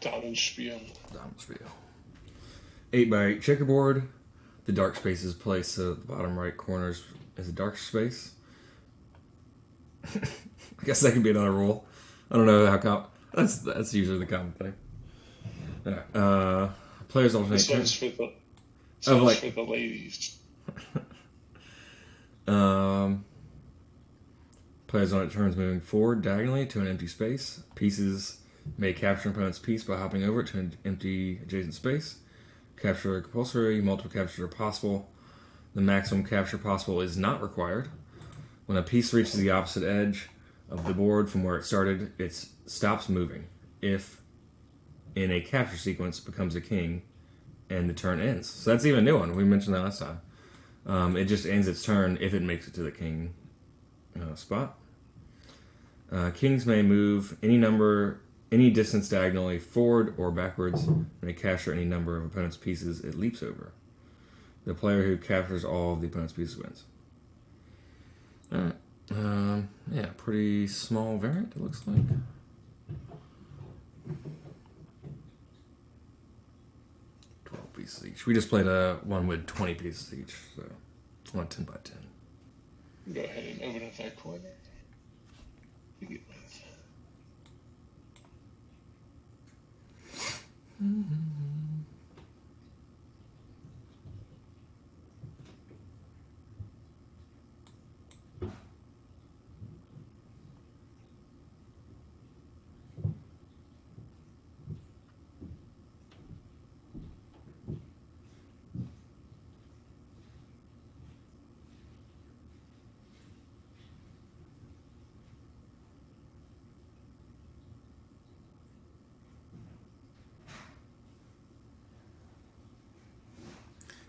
Damenspiel. Damenspiel. 8x8 checkerboard. The dark space is placed so the bottom right corner is a dark space. I guess that could be another rule. I don't know how that's usually the common thing. Players alternate. This one's for the ladies. Players on it turns moving forward diagonally to an empty space. Pieces may capture an opponent's piece by hopping over it to an empty adjacent space. Capture are compulsory. Multiple captures are possible. The maximum capture possible is not required. When a piece reaches the opposite edge of the board from where it started, it stops moving. If in a capture sequence becomes a king, and the turn ends. So that's even a new one. We mentioned that last time. It just ends its turn if it makes it to the king spot. Kings may move any distance diagonally forward or backwards, and may capture any number of opponent's pieces it leaps over. The player who captures all of the opponent's pieces wins. Alright. Yeah, pretty small variant, it looks like. 12 pieces each. We just played a one with 20 pieces each, so it's on 10 by 10. Go ahead and open up that corner.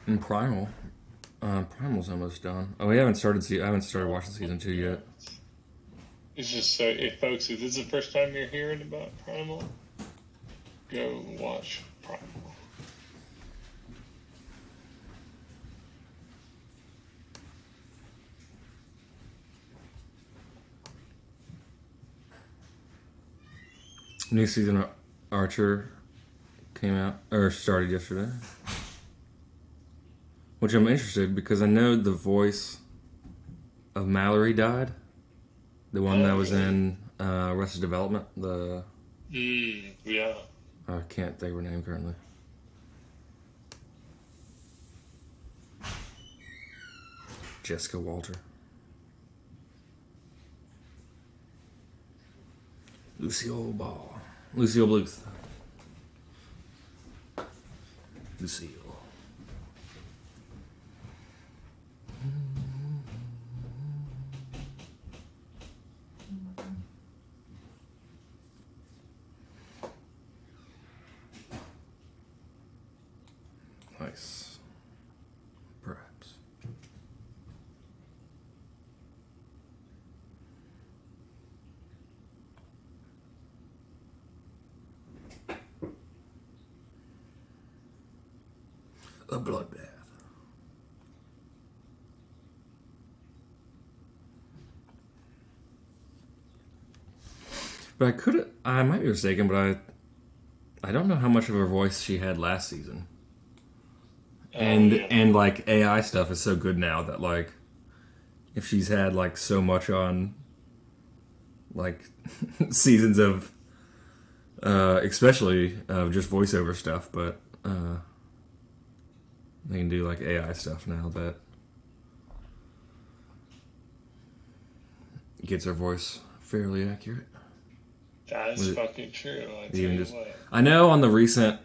And Primal's almost done. Oh, we haven't started. I haven't started watching season 2 yet. It's just so, if folks, if this is the first time you're hearing about Primal, go watch Primal. New season of Archer came out or started yesterday. Which I'm interested because I know the voice of Mallory died. The one that was in Arrested Development. Yeah. I can't think of her name currently. Jessica Walter. Lucille Ball. Lucille Bluth. Lucille. Nice. Perhaps. A bloodbath. But I might be mistaken, but I don't know how much of a voice she had last season. And like AI stuff is so good now that like if she's had like so much on like seasons of especially just voiceover stuff, but they can do like AI stuff now that gets her voice fairly accurate. That's fucking true. I tell you what. I know on the recent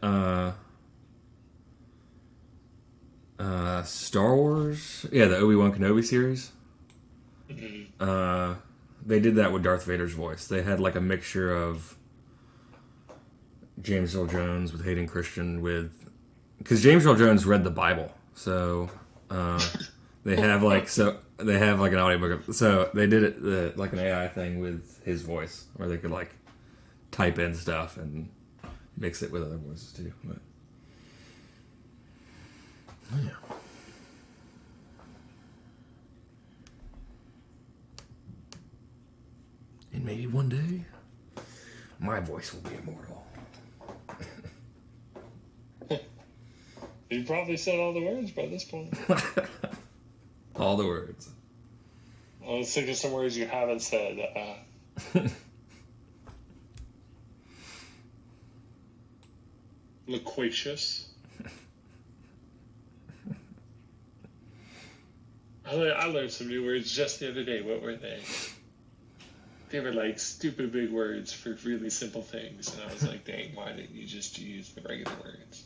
Star Wars, the Obi-Wan Kenobi series. Mm-hmm. They did that with Darth Vader's voice. They had like a mixture of James Earl Jones with Hayden Christian because James Earl Jones read the Bible, so they have like an audiobook. So they did it like an AI thing with his voice, where they could like type in stuff and mix it with other voices too. But yeah. And maybe one day, my voice will be immortal. You probably said all the words by this point. All the words. Let's think of some words you haven't said. Loquacious. I learned some new words just the other day. What were they? They were like stupid big words for really simple things. And I was like, dang, why didn't you just use the regular words?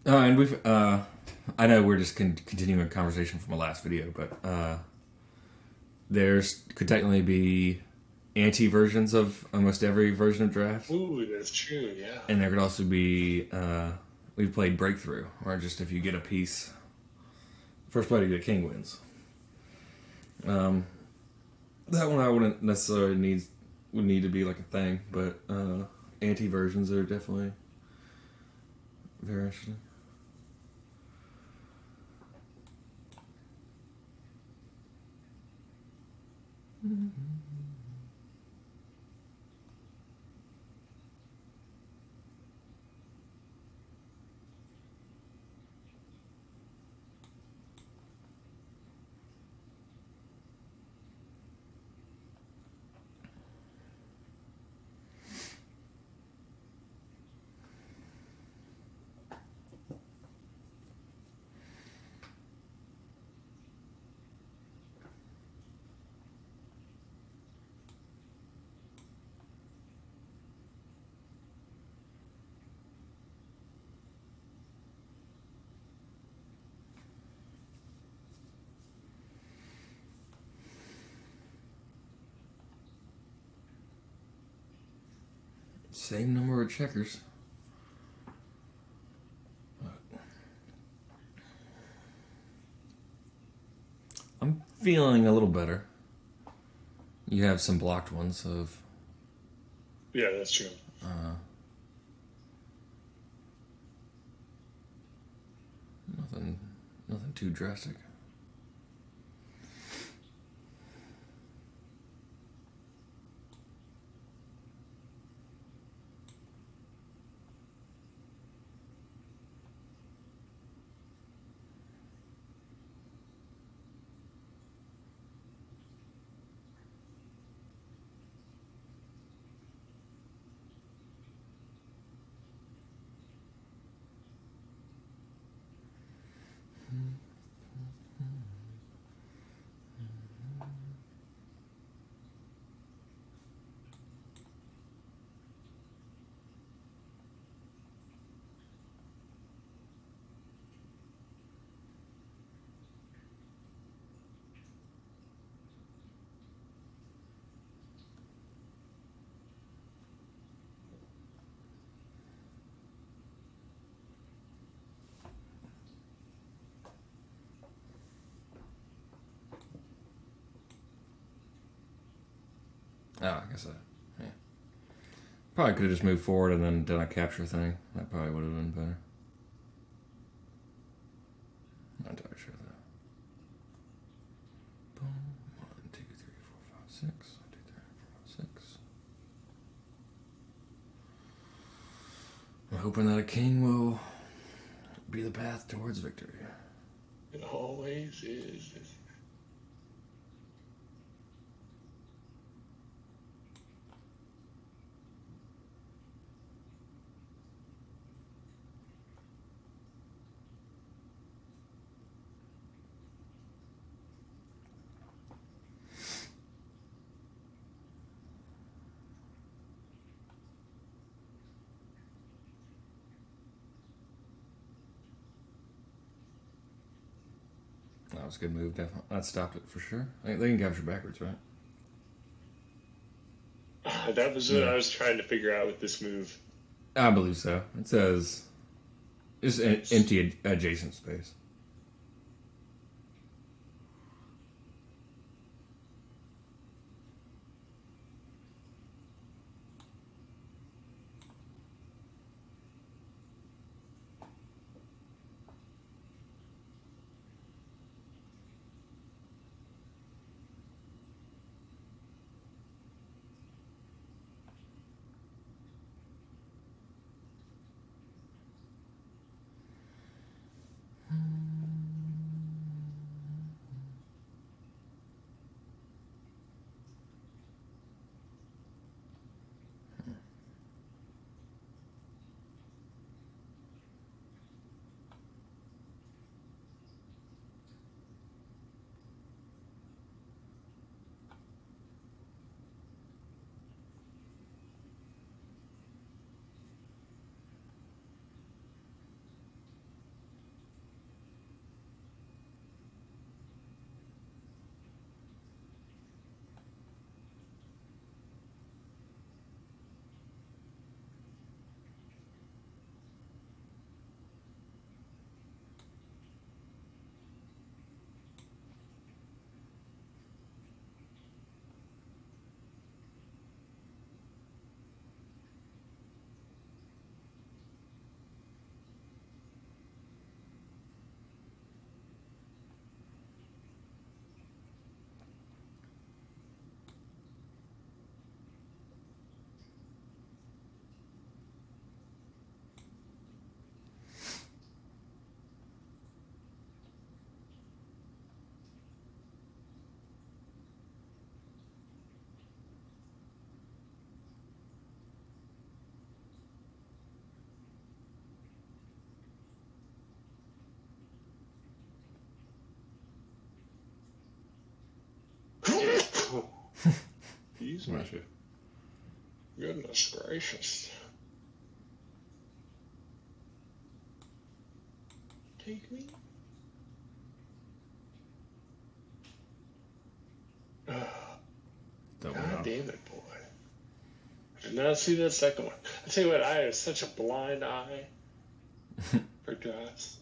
And we've, I know we're just continuing a conversation from a last video, but could technically be anti-versions of almost every version of draft. Ooh, that's true, yeah. And there could also be, we've played Breakthrough, where just if you get a piece, first player to get a king wins. That one I wouldn't necessarily would need to be like a thing, but anti-versions are definitely very interesting. Mm-hmm. Same number of checkers. I'm feeling a little better. You have some blocked ones of... Yeah, that's true. Nothing too drastic. Oh, I guess yeah. Probably could have just moved forward and then done a capture thing. That probably would have been better. Not entirely sure though. Boom. 1, 2, 3, 4, 5, 6. 1, 2, 3, 4, 5, 6. I'm hoping that a king will be the path towards victory. It always is. That was a good move, definitely. That stopped it for sure. They can capture backwards, right? That was what I was trying to figure out with this move. I believe so. It says just an empty adjacent space. Excuse me. Goodness gracious. Take me? God damn it, boy. I did not see that second one. I tell you what, I have such a blind eye for drafts.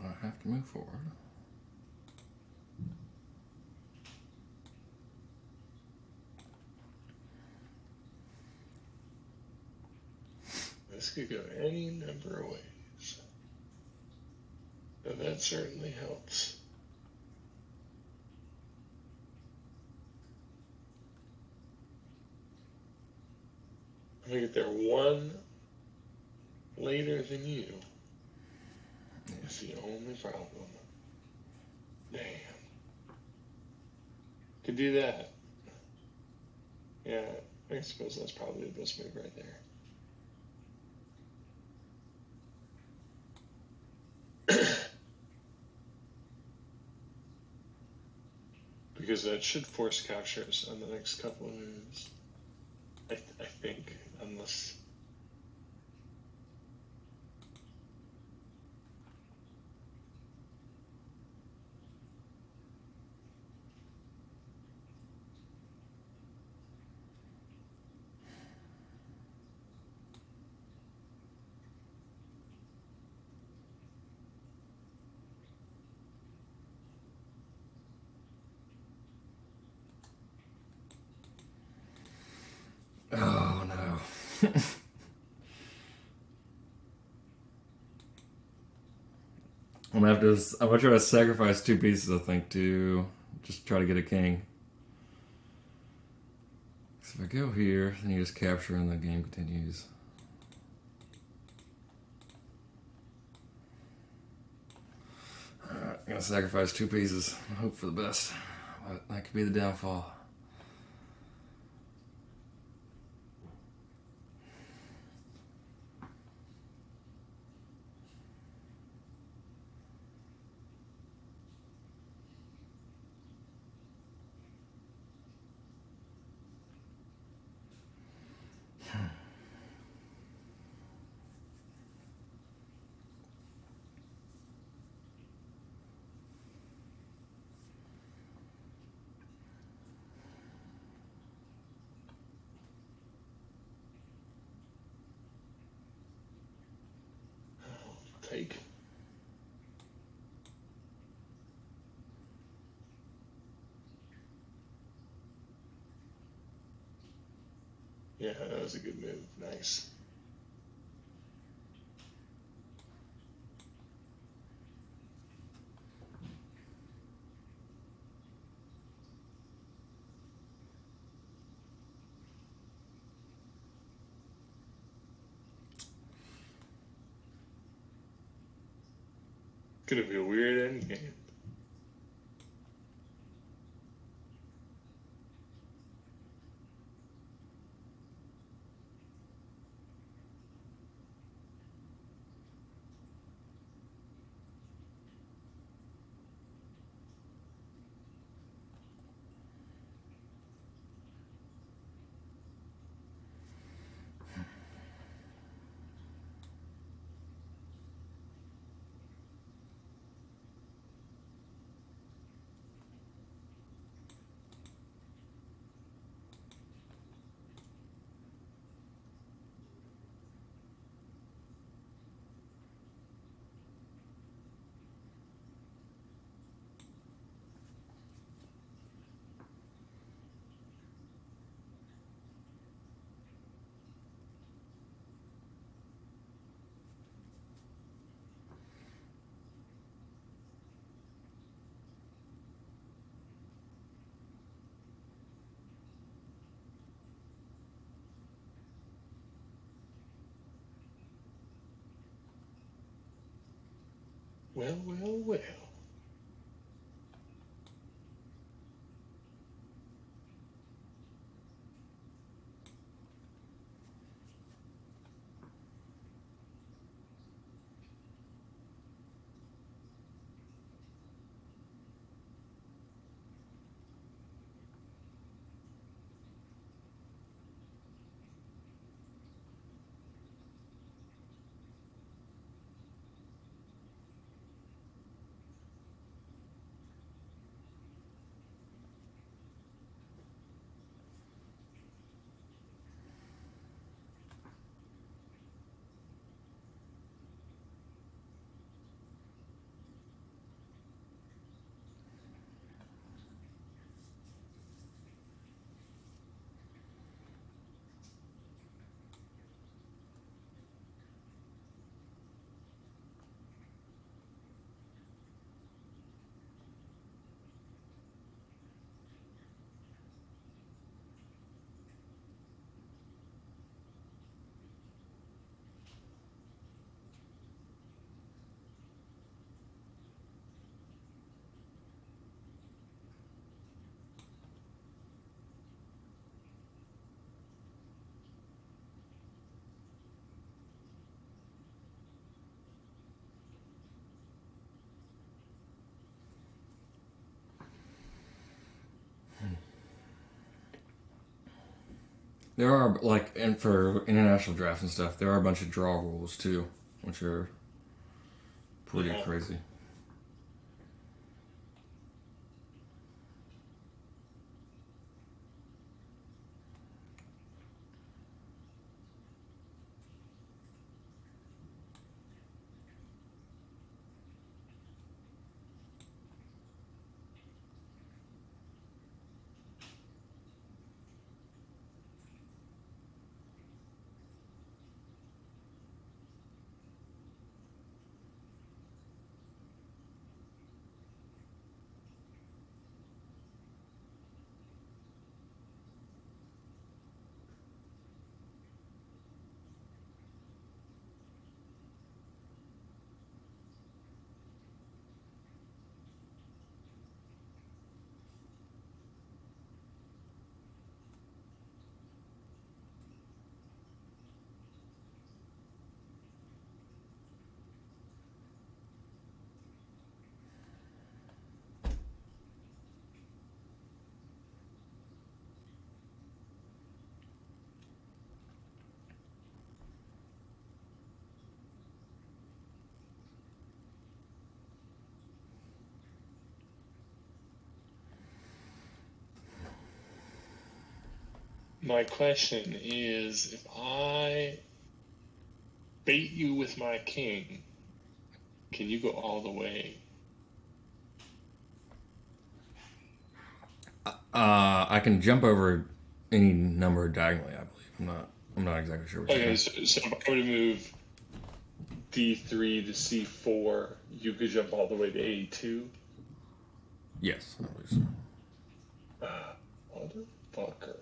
I have to move forward. This could go any number of ways. So that certainly helps. I'm gonna get there one later than you. That's the only problem. Damn. Could do that. Yeah, I suppose that's probably the best move right there. Because that should force captures on the next couple of moves. I think, unless... Oh no. I'm gonna try to sacrifice 2 pieces, I think, to just try to get a king. So if I go here, then you just capture and the game continues. Alright, I'm gonna sacrifice 2 pieces. Hope for the best. But that could be the downfall. Take. Yeah, that was a good move. Nice. Gonna be a weird end game. Well, well, well. There are, like, and for international drafts and stuff, there are a bunch of draw rules, too, which are pretty crazy. My question is, if I bait you with my king, can you go all the way? I can jump over any number diagonally, I believe. I'm not exactly sure what you're Okay, saying. so if I were to move D3 to C4, you could jump all the way to A2? Yes, I believe so. Motherfucker.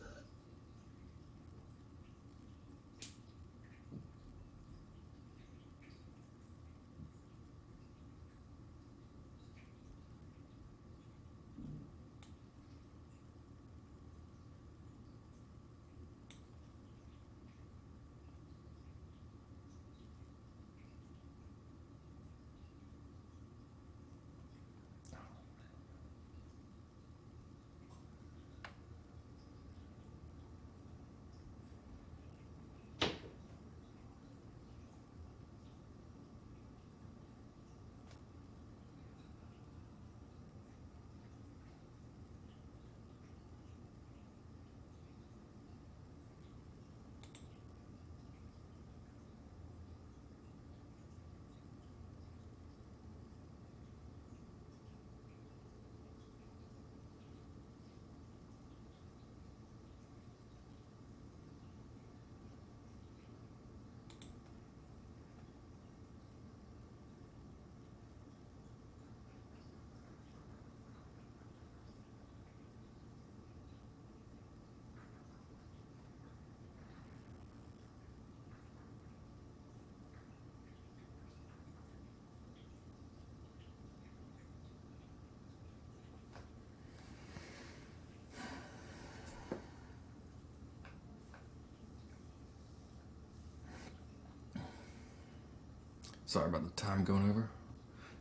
Sorry about the time going over.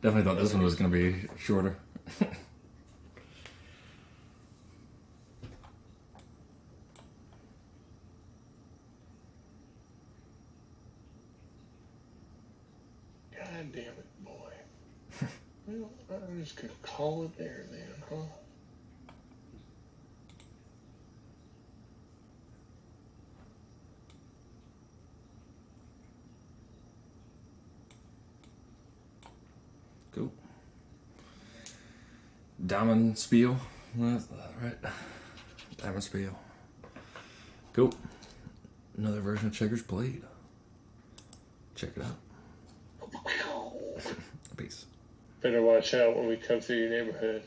Definitely thought this one was going to be shorter. God damn it, boy. Well, I'm just gonna call it there then, huh? Cool. Damenspiel. Right. Damenspiel. Cool. Another version of checkers played. Check it out. Peace. Better watch out when we come through your neighborhood.